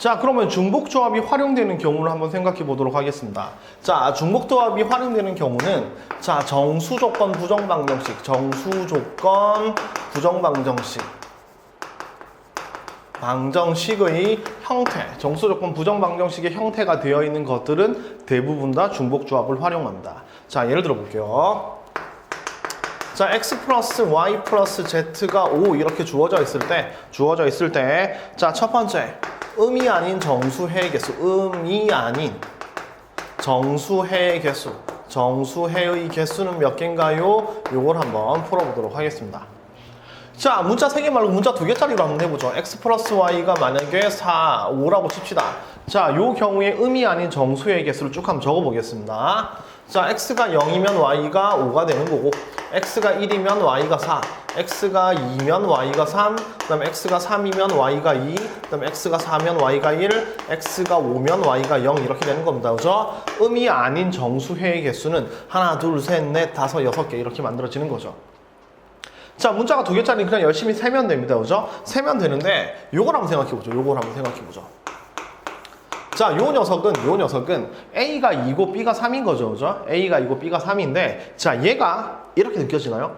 자, 그러면 중복조합이 활용되는 경우를 한번 생각해 보도록 하겠습니다. 자, 중복조합이 활용되는 경우는 자, 정수조건 부정방정식, 정수조건 부정방정식, 방정식의 형태, 정수조건 부정방정식의 형태가 되어 있는 것들은 대부분 다 중복조합을 활용합니다. 자, 예를 들어 볼게요. 자, x 플러스 y 플러스 z가 5 이렇게 주어져 있을 때, 자, 첫 번째, 음이 아닌 정수해의 개수, 음이 아닌 정수해의 개수, 정수해의 개수는 몇 개인가요? 요걸 한번 풀어보도록 하겠습니다. 자, 문자 3개 말고 문자 2개짜리로 한번 해보죠. x 플러스 y가 만약에 4, 5라고 칩시다. 자, 요 경우에 음이 아닌 정수의 개수를 쭉 한번 적어보겠습니다. 자, x가 0이면 y가 5가 되는 거고, x가 1이면 y가 4, x가 2면 y가 3, 그 다음에 x가 3이면 y가 2, 그 다음에 x가 4면 y가 1, x가 5면 y가 0 이렇게 되는 겁니다. 그죠? 음이 아닌 정수회의 개수는 하나, 둘, 셋, 넷, 다섯, 6개 이렇게 만들어지는 거죠. 자, 문자가 2개짜리 그냥 열심히 세면 됩니다. 그죠? 세면 되는데 요걸 한번 생각해보죠. 요걸 한번 생각해보죠. 자, 요 녀석은 A가 2고 B가 3인 거죠. 그죠? A가 2고 B가 3인데, 자, 얘가 이렇게 느껴지나요?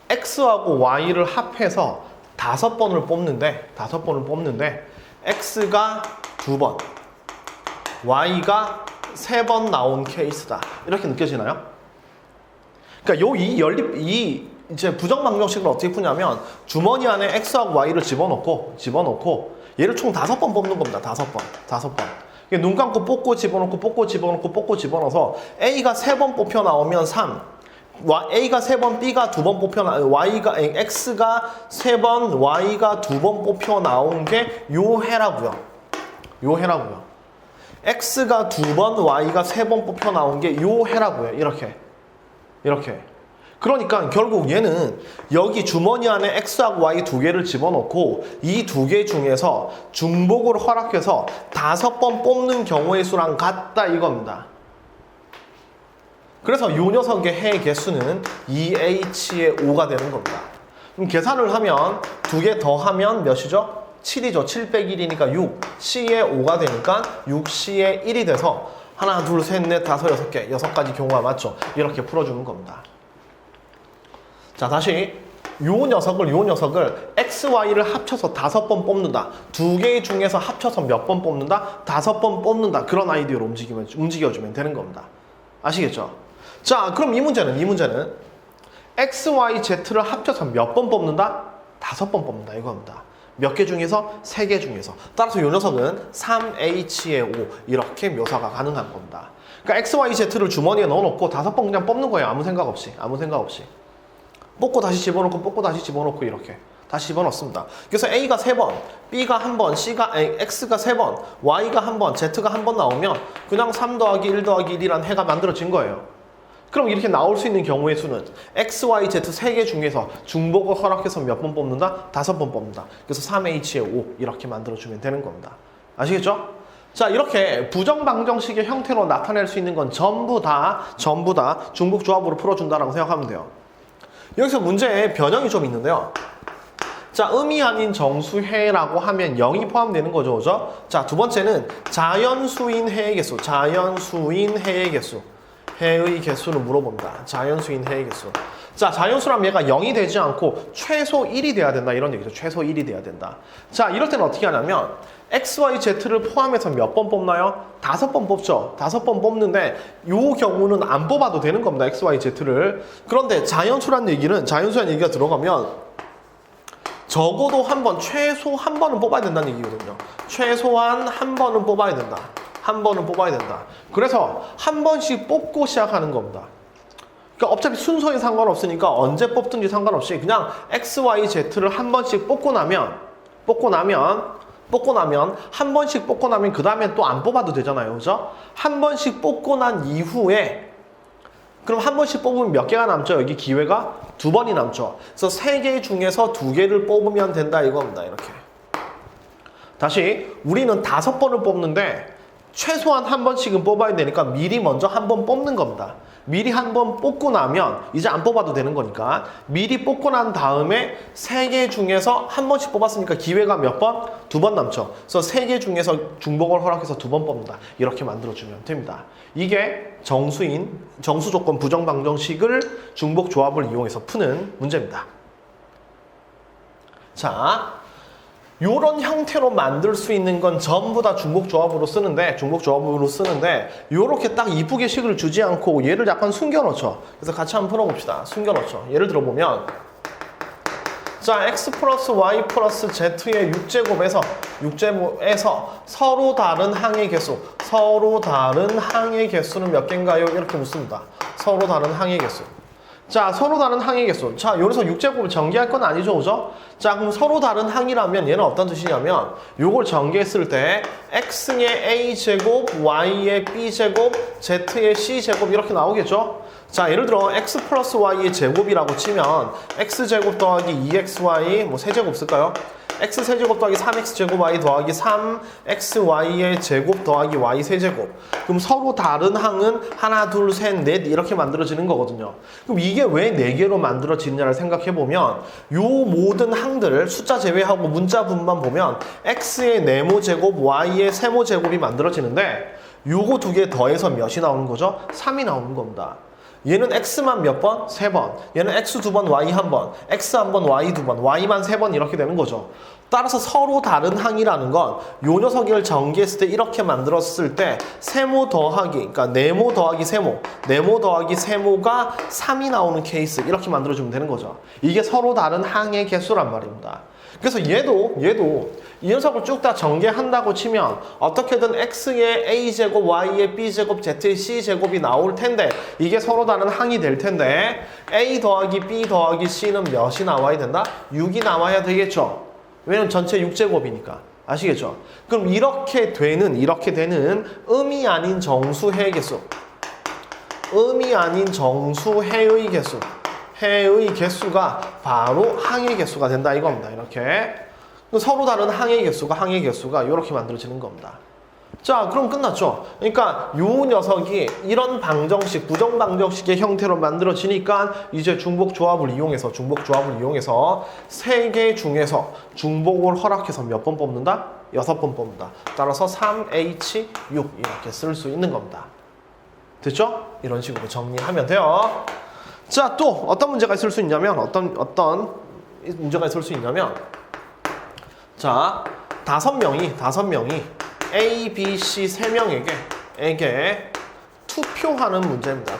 X하고 Y를 합해서 5번을 뽑는데, X가 2번, Y가 3번 나온 케이스다. 이렇게 느껴지나요? 그러니까 이제 부정방정식을 어떻게 푸냐면, 주머니 안에 X하고 Y를 집어넣고, 얘를 총 5번 뽑는 겁니다. 5번. 눈 감고 뽑고 집어넣어서 A가 3번 뽑혀 나오면 3, A가 3번, B가 2번 뽑혀 X가 3번, Y가 2번 뽑혀 나온 게 요 해라고요. X가 2번, Y가 3번 뽑혀 나온 게 요 해라고요. 이렇게. 그러니까 결국 얘는 여기 주머니 안에 X하고 Y 2개를 집어넣고 이 2개 중에서 중복을 허락해서 5번 뽑는 경우의 수랑 같다 이겁니다. 그래서 이 녀석의 해 개수는 2H의 5가 되는 겁니다. 그럼 계산을 하면 2개 더하면 몇이죠? 7이죠. 7 빼기 1이니까 6. C의 5가 되니까 6C의 1이 돼서 하나, 둘, 셋, 넷, 다섯, 6개, 6가지 경우가 맞죠. 이렇게 풀어주는 겁니다. 자, 다시 요 녀석을 X, Y를 합쳐서 5번 뽑는다. 2개 중에서 합쳐서 몇 번 뽑는다? 5번 뽑는다. 그런 아이디어로 움직여주면 되는 겁니다. 아시겠죠? 자, 그럼 이 문제는 X, Y, Z를 합쳐서 몇 번 뽑는다? 5번 뽑는다 이겁니다. 몇 개 중에서? 3개 중에서. 따라서 이 녀석은 3H의 5 이렇게 묘사가 가능한 겁니다. 그러니까 X, Y, Z를 주머니에 넣어놓고 5번 그냥 뽑는 거예요. 아무 생각 없이. 뽑고 다시 집어넣고 이렇게 다시 집어넣습니다. 그래서 A가 3번, B가 1번, X가 3번, Y가 1번, Z가 1번 나오면 그냥 3 더하기 1 더하기 1이라는 해가 만들어진 거예요. 그럼 이렇게 나올 수 있는 경우의 수는 X, Y, Z 3개 중에서 중복을 허락해서 몇 번 뽑는다? 5번 뽑는다. 그래서 3H의 5 이렇게 만들어주면 되는 겁니다. 아시겠죠? 자, 이렇게 부정방정식의 형태로 나타낼 수 있는 건 전부 다 중복조합으로 풀어준다라고 생각하면 돼요. 여기서 문제에 변형이 좀 있는데요. 자, 음이 아닌 정수해라고 하면 0이 포함되는 거죠. 그죠? 자, 두 번째는 자연수인 해의 개수. 해의 개수를 물어봅니다. 자연수인 해의 개수. 자, 자연수라면 얘가 0이 되지 않고 최소 1이 돼야 된다. 이런 얘기죠. 최소 1이 돼야 된다. 자, 이럴 때는 어떻게 하냐면 X, Y, Z를 포함해서 몇 번 뽑나요? 5번 뽑죠. 5번 뽑는데 이 경우는 안 뽑아도 되는 겁니다. X, Y, Z를. 그런데 자연수란 얘기가 들어가면 적어도 최소 한 번은 뽑아야 된다는 얘기거든요. 최소한 한 번은 뽑아야 된다. 그래서 한 번씩 뽑고 시작하는 겁니다. 그러니까 어차피 순서에 상관없으니까 언제 뽑든지 상관없이 그냥 X, Y, Z를 한 번씩 뽑고 나면 한 번씩 뽑고 나면 그 다음에 또 안 뽑아도 되잖아요. 그죠? 한 번씩 뽑고 난 이후에 그럼 한 번씩 뽑으면 몇 개가 남죠? 여기 기회가 2번이 남죠. 그래서 3개 중에서 2개를 뽑으면 된다 이겁니다. 이렇게. 다시 우리는 5번을 뽑는데 최소한 한 번씩은 뽑아야 되니까 미리 먼저 한 번 뽑는 겁니다. 미리 한번 뽑고 나면 이제 안 뽑아도 되는 거니까 미리 뽑고 난 다음에 3개 중에서 한 번씩 뽑았으니까 기회가 몇 번? 2번 남죠. 그래서 3개 중에서 중복을 허락해서 2번 뽑는다. 이렇게 만들어주면 됩니다. 이게 정수인, 정수 조건 부정 방정식을 중복 조합을 이용해서 푸는 문제입니다. 자, 요런 형태로 만들 수 있는 건 전부 다 중복 조합으로 쓰는데 요렇게 딱 이쁘게 식을 주지 않고 얘를 약간 숨겨놓죠. 그래서 같이 한번 풀어봅시다. 숨겨놓죠. 예를 들어보면 자, x 플러스 y 플러스 z의 6제곱에서 서로 다른 항의 개수는 몇 개인가요? 이렇게 묻습니다. 서로 다른 항의 개수. 자, 서로 다른 항의 개수. 자, 여기서 6제곱을 전개할 건 아니죠, 그죠? 자, 그럼 서로 다른 항이라면 얘는 어떤 뜻이냐면 요걸 전개했을 때 x의 a제곱, y의 b제곱, z의 c제곱 이렇게 나오겠죠? 자, 예를 들어 x 플러스 y의 제곱이라고 치면 x제곱 더하기 2xy 뭐 세제곱 쓸까요? x 세제곱 더하기 3x제곱 y 더하기 3xy의 제곱 더하기 y 세제곱. 그럼 서로 다른 항은 하나, 둘, 셋, 넷 이렇게 만들어지는 거거든요. 그럼 이게 왜 4개로 만들어지느냐를 생각해보면 요 모든 항들 숫자 제외하고 문자 분만 보면 x의 네모 제곱, y의 세모 제곱이 만들어지는데 요거 2개 더해서 몇이 나오는 거죠? 3이 나오는 겁니다. 얘는 x만 몇 번? 3번. 얘는 x 2번, y 1번. x 1번, y 2번, y만 3번 이렇게 되는 거죠. 따라서 서로 다른 항이라는 건 요 녀석을 전개했을 때 이렇게 만들었을 때 세모 더하기, 그러니까 네모 더하기 세모, 네모 더하기 세모가 3이 나오는 케이스 이렇게 만들어주면 되는 거죠. 이게 서로 다른 항의 개수란 말입니다. 그래서 얘도 이 녀석을 쭉 다 전개한다고 치면 어떻게든 x의 a제곱, y의 b제곱, z의 c제곱이 나올 텐데 이게 서로 다른 항이 될 텐데 a 더하기 b 더하기 c는 몇이 나와야 된다? 6이 나와야 되겠죠. 왜냐면 전체 6제곱이니까. 아시겠죠? 그럼 이렇게 되는 의미 아닌 정수해의 개수. 의미 아닌 정수해의 개수. 해의 개수가 바로 항의 개수가 된다 이겁니다. 이렇게. 서로 다른 항의 개수가 이렇게 만들어지는 겁니다. 자, 그럼 끝났죠? 그러니까 요 녀석이 이런 방정식, 부정 방정식의 형태로 만들어지니까 이제 중복 조합을 이용해서 3개 중에서 중복을 허락해서 몇 번 뽑는다? 6번 뽑는다. 따라서 3H6 이렇게 쓸 수 있는 겁니다. 됐죠? 이런 식으로 정리하면 돼요. 자, 또 어떤 문제가 있을 수 있냐면 어떤 문제가 있을 수 있냐면 자, 5명이 A, B, C 3명에게 투표하는 문제입니다.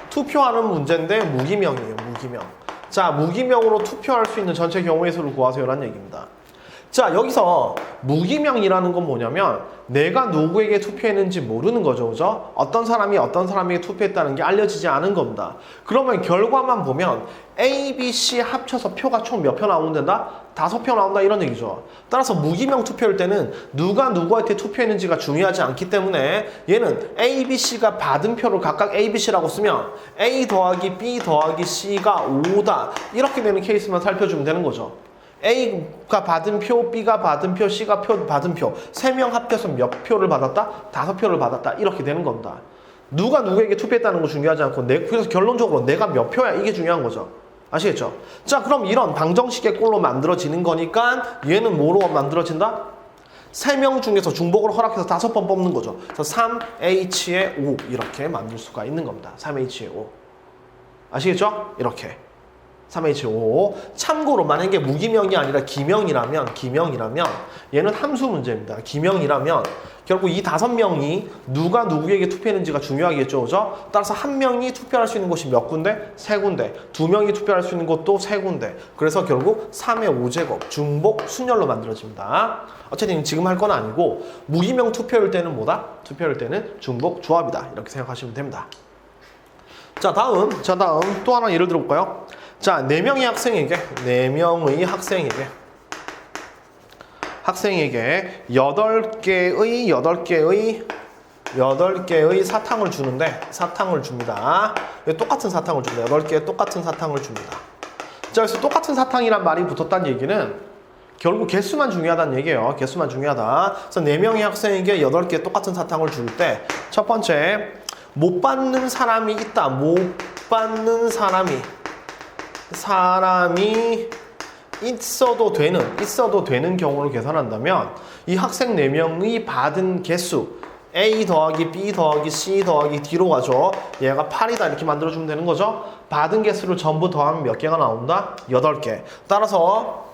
투표하는 문제인데 무기명이에요. 무기명. 자, 무기명으로 투표할 수 있는 전체 경우의 수를 구하세요라는 얘기입니다. 자, 여기서 무기명이라는 건 뭐냐면 내가 누구에게 투표했는지 모르는 거죠. 그죠? 어떤 사람이 어떤 사람에게 투표했다는 게 알려지지 않은 겁니다. 그러면 결과만 보면 A, B, C 합쳐서 표가 총 몇 표 나온다? 5표 나온다 이런 얘기죠. 따라서 무기명 투표일 때는 누가 누구한테 투표했는지가 중요하지 않기 때문에 얘는 A, B, C가 받은 표를 각각 A, B, C라고 쓰면 A 더하기 B 더하기 C가 5다 이렇게 되는 케이스만 살펴주면 되는 거죠. A가 받은 표, B가 받은 표, C가 받은 표 3명 합해서 몇 표를 받았다? 5표를 받았다 이렇게 되는 겁니다. 누가 누구에게 투표했다는 거 중요하지 않고 그래서 결론적으로 내가 몇 표야 이게 중요한 거죠. 아시겠죠? 자, 그럼 이런 방정식의 꼴로 만들어지는 거니까 얘는 뭐로 만들어진다? 3명 중에서 중복을 허락해서 5번 뽑는 거죠. 그래서 3H의 5 이렇게 만들 수가 있는 겁니다. 3H의 5 아시겠죠? 이렇게 3H5. 참고로 만약에 무기명이 아니라 기명이라면 얘는 함수 문제입니다. 기명이라면 결국 이 5명이 누가 누구에게 투표했는지가 중요하겠죠. 그죠? 따라서 한 명이 투표할 수 있는 곳이 몇 군데? 3군데. 2명이 투표할 수 있는 곳도 3군데. 그래서 결국 3의 5제곱 중복 순열로 만들어집니다. 어쨌든 지금 할 건 아니고 무기명 투표일 때는 뭐다? 투표일 때는 중복 조합이다. 이렇게 생각하시면 됩니다. 자, 다음 또 하나 예를 들어볼까요? 자, 4명의 학생에게 8개의 사탕을 줍니다. 똑같은 사탕을 줍니다. 8개의 똑같은 사탕을 줍니다. 자, 그래서 똑같은 사탕이란 말이 붙었다는 얘기는 결국 개수만 중요하다는 얘기예요. 개수만 중요하다. 그래서 4명의 학생에게 8개의 똑같은 사탕을 줄 때 첫 번째 못 받는 사람이 있다. 못 받는 사람이 있어도 되는 경우를 계산한다면 이 학생 4명의 받은 개수 A 더하기 B 더하기 C 더하기 D로 가죠. 얘가 8이다 이렇게 만들어주면 되는 거죠. 받은 개수를 전부 더하면 몇 개가 나온다? 8개. 따라서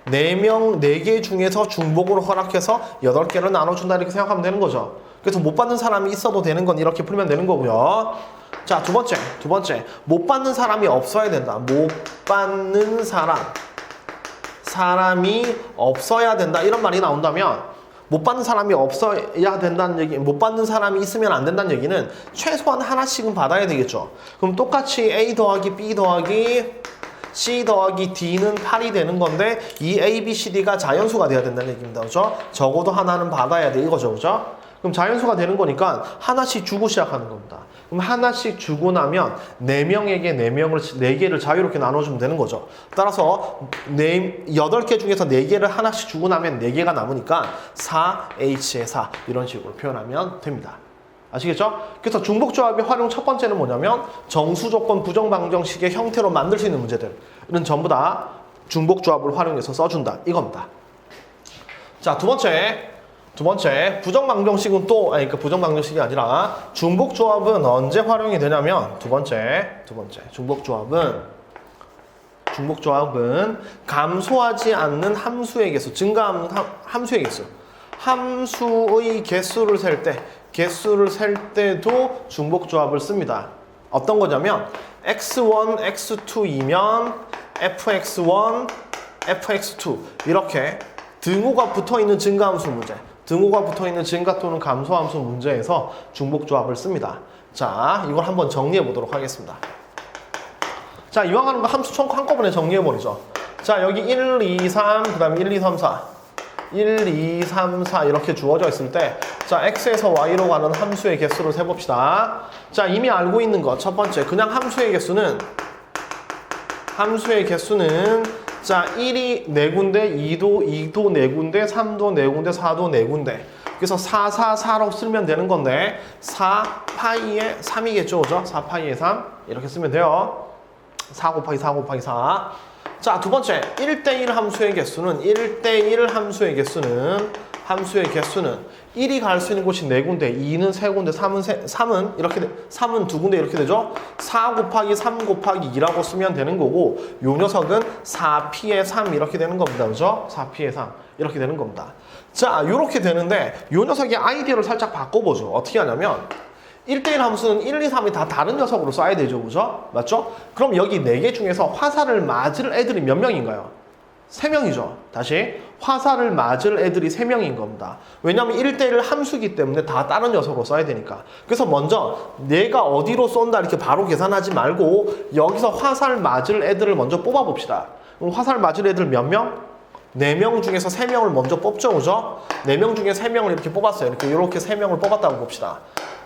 4개 중에서 중복으로 허락해서 8개를 나눠준다 이렇게 생각하면 되는 거죠. 그래서 못 받는 사람이 있어도 되는 건 이렇게 풀면 되는 거고요. 자, 두 번째. 못 받는 사람이 없어야 된다. 못 받는 사람이 없어야 된다. 이런 말이 나온다면 못 받는 사람이 없어야 된다는 얘기, 못 받는 사람이 있으면 안 된다는 얘기는 최소한 하나씩은 받아야 되겠죠. 그럼 똑같이 A 더하기 B 더하기 C 더하기 D는 8이 되는 건데 이 A, B, C, D가 자연수가 돼야 된다는 얘기입니다. 그죠? 적어도 하나는 받아야 돼. 이거죠. 그죠? 그럼 자연수가 되는 거니까 하나씩 주고 시작하는 겁니다. 그럼 하나씩 주고 나면 4명에게 4개를 자유롭게 나눠주면 되는 거죠. 따라서 8개 중에서 4개를 하나씩 주고 나면 4개가 남으니까 4H의 4 이런 식으로 표현하면 됩니다. 아시겠죠? 그래서 중복조합의 활용 첫 번째는 뭐냐면 정수조건 부정방정식의 형태로 만들 수 있는 문제들은 전부 다 중복조합을 활용해서 써준다 이겁니다. 자, 두 번째 부정방정식은 그러니까 부정방정식이 아니라 중복조합은 언제 활용이 되냐면 두 번째 중복조합은 감소하지 않는 함수의 개수, 증가하는 함수의 개수, 함수의 개수를 셀 때도 중복조합을 씁니다. 어떤 거냐면 x1, x2이면 fx1, fx2 이렇게 등호가 붙어있는 증가함수 문제, 등호가 붙어있는 증가 또는 감소함수 문제에서 중복조합을 씁니다. 자, 이걸 한번 정리해 보도록 하겠습니다. 자, 이왕 하는 거 함수 총 한꺼번에 정리해 버리죠. 자, 여기 1, 2, 3, 그 다음에 1, 2, 3, 4 1, 2, 3, 4 이렇게 주어져 있을 때 자, x에서 y로 가는 함수의 개수를 세봅시다. 자, 이미 알고 있는 것 첫 번째, 그냥 함수의 개수는 자, 1이 4군데, 2도 4군데, 3도 4군데, 4도 4군데. 그래서 4, 4, 4로 쓰면 되는 건데 4 파이에 3이겠죠, 그죠? 4 파이에 3 이렇게 쓰면 돼요. 4 곱하기 4 곱하기 4. 자, 두 번째 1대1 함수의 개수는 1이 갈 수 있는 곳이 4군데, 2는 3군데, 3은 2군데 이렇게 되죠? 4 곱하기 3 곱하기 2라고 쓰면 되는 거고 요 녀석은 4p의 3 이렇게 되는 겁니다. 그죠? 4p의 3 이렇게 되는 겁니다. 자, 요렇게 되는데 요 녀석의 아이디어를 살짝 바꿔보죠. 어떻게 하냐면 1대1 함수는 1, 2, 3이 다 다른 녀석으로 써야 되죠. 그죠? 맞죠? 그럼 여기 4개 중에서 화살을 맞을 애들이 몇 명인가요? 3명이죠. 다시 화살을 맞을 애들이 3명인 겁니다. 왜냐하면 1대1 함수기 때문에 다 다른 녀석으로 써야 되니까. 그래서 먼저 내가 어디로 쏜다 이렇게 바로 계산하지 말고 여기서 화살 맞을 애들을 먼저 뽑아봅시다. 그럼 화살 맞을 애들 몇 명? 4명 중에서 3명을 먼저 뽑죠. 그죠? 4명 중에 3명을 이렇게 뽑았어요. 이렇게 3명을 뽑았다고 봅시다.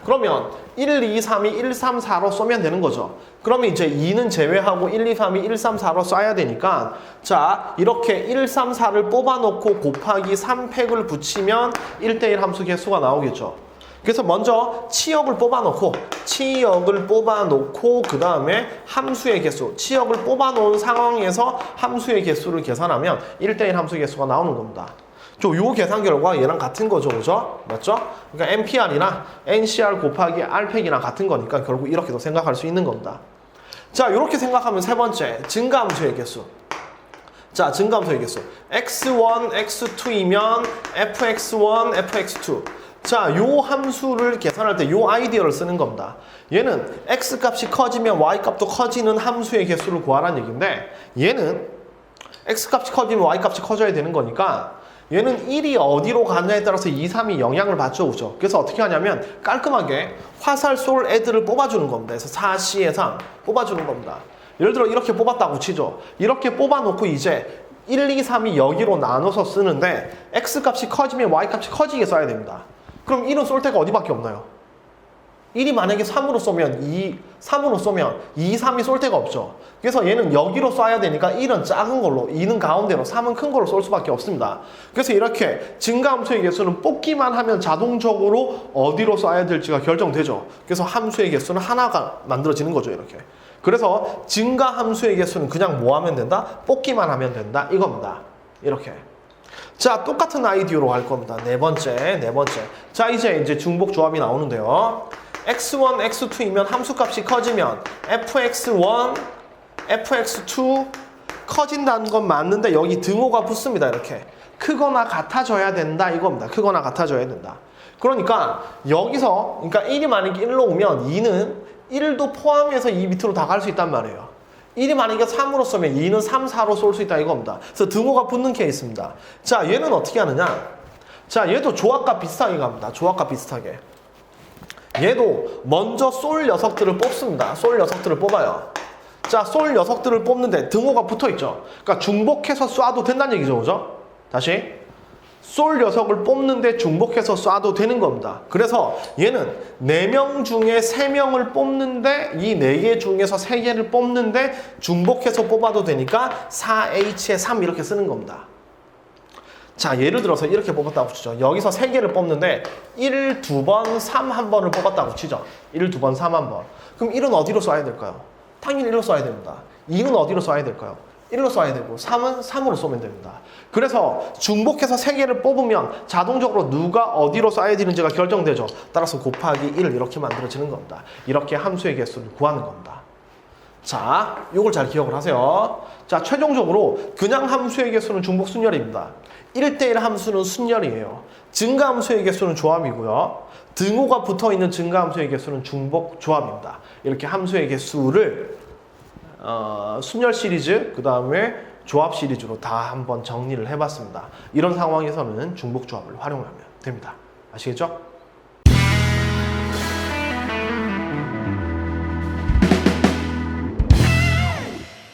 그러면 1, 2, 3이 1, 3, 4로 쏘면 되는 거죠. 그러면 이제 2는 제외하고 1, 2, 3이 1, 3, 4로 쏴야 되니까 자, 이렇게 1, 3, 4를 뽑아놓고 곱하기 3팩을 붙이면 1대1 함수 개수가 나오겠죠. 그래서 먼저 치역을 뽑아놓고 그 다음에 함수의 개수, 치역을 뽑아놓은 상황에서 함수의 개수를 계산하면 1대1 함수 개수가 나오는 겁니다. 요 계산 결과 얘랑 같은 거죠. 그죠? 맞죠? 그러니까 NPR이나 NCR 곱하기 R팩이랑 같은 거니까 결국 이렇게도 생각할 수 있는 겁니다. 자, 이렇게 생각하면 세 번째, 증가함수의 개수. 자, 증가함수의 개수. X1, X2이면 fx1, fx2. 자, 요 함수를 계산할 때 요 아이디어를 쓰는 겁니다. 얘는 X값이 커지면 Y값도 커지는 함수의 개수를 구하라는 얘기인데 얘는 X값이 커지면 Y값이 커져야 되는 거니까 얘는 1이 어디로 가냐에 따라서 2, 3이 영향을 받죠. 그죠? 그래서 어떻게 하냐면 깔끔하게 화살 쏠 애들을 뽑아주는 겁니다. 그래서 4C에 3 뽑아주는 겁니다. 예를 들어 이렇게 뽑았다고 치죠. 이렇게 뽑아놓고 이제 1, 2, 3이 여기로 나눠서 쓰는데 X값이 커지면 Y값이 커지게 써야 됩니다. 그럼 1은 쏠 데가 어디밖에 없나요? 1이 만약에 3으로 쏘면 3으로 쏘면 2, 3이 쏠 데가 없죠. 그래서 얘는 여기로 쏴야 되니까 1은 작은 걸로, 2는 가운데로, 3은 큰 걸로 쏠 수밖에 없습니다. 그래서 이렇게 증가함수의 개수는 뽑기만 하면 자동적으로 어디로 쏴야 될지가 결정되죠. 그래서 함수의 개수는 하나가 만들어지는 거죠, 이렇게. 그래서 증가함수의 개수는 그냥 뭐 하면 된다? 뽑기만 하면 된다, 이겁니다. 이렇게. 자, 똑같은 아이디어로 갈 겁니다. 네 번째. 자, 이제 중복 조합이 나오는데요. x1, x2이면 함수값이 커지면 fx1, fx2 커진다는 건 맞는데 여기 등호가 붙습니다. 이렇게. 크거나 같아져야 된다, 이겁니다. 크거나 같아져야 된다. 그러니까 여기서, 그러니까 1이 만약에 1로 오면 2는 1도 포함해서 2 밑으로 다 갈 수 있단 말이에요. 1이 만약에 3으로 쏘면 2는 3, 4로 쏠 수 있다, 이겁니다. 그래서 등호가 붙는 케이스입니다. 자, 얘는 어떻게 하느냐? 자, 얘도 조합과 비슷하게 갑니다. 조합과 비슷하게. 얘도 먼저 쏠 녀석들을 뽑습니다. 쏠 녀석들을 뽑아요. 자, 쏠 녀석들을 뽑는데 등호가 붙어있죠. 그러니까 중복해서 쏴도 된다는 얘기죠, 그죠? 다시. 쏠 녀석을 뽑는데 중복해서 쏴도 되는 겁니다. 그래서 얘는 4명 중에 3명을 뽑는데 이 4개 중에서 3개를 뽑는데 중복해서 뽑아도 되니까 4H에 3 이렇게 쓰는 겁니다. 자, 예를 들어서 이렇게 뽑았다고 치죠. 여기서 3개를 뽑는데 1, 2번, 3 한 번을 뽑았다고 치죠. 1, 2번, 3 한 번. 그럼 1은 어디로 쏴야 될까요? 당연히 1로 쏴야 됩니다. 2는 어디로 쏴야 될까요? 1로 쏴야 되고 3은 3으로 쏘면 됩니다. 그래서 중복해서 3개를 뽑으면 자동적으로 누가 어디로 쏴야 되는지가 결정되죠. 따라서 곱하기 1을 이렇게 만들어지는 겁니다. 이렇게 함수의 개수를 구하는 겁니다. 자, 이걸 잘 기억을 하세요. 자, 최종적으로 그냥 함수의 개수는 중복 순열입니다. 1대1 함수는 순열이에요. 증가함수의 개수는 조합이고요. 등호가 붙어있는 증가함수의 개수는 중복 조합입니다. 이렇게 함수의 개수를 순열 시리즈, 그 다음에 조합 시리즈로 다 한번 정리를 해봤습니다. 이런 상황에서는 중복 조합을 활용하면 됩니다. 아시겠죠?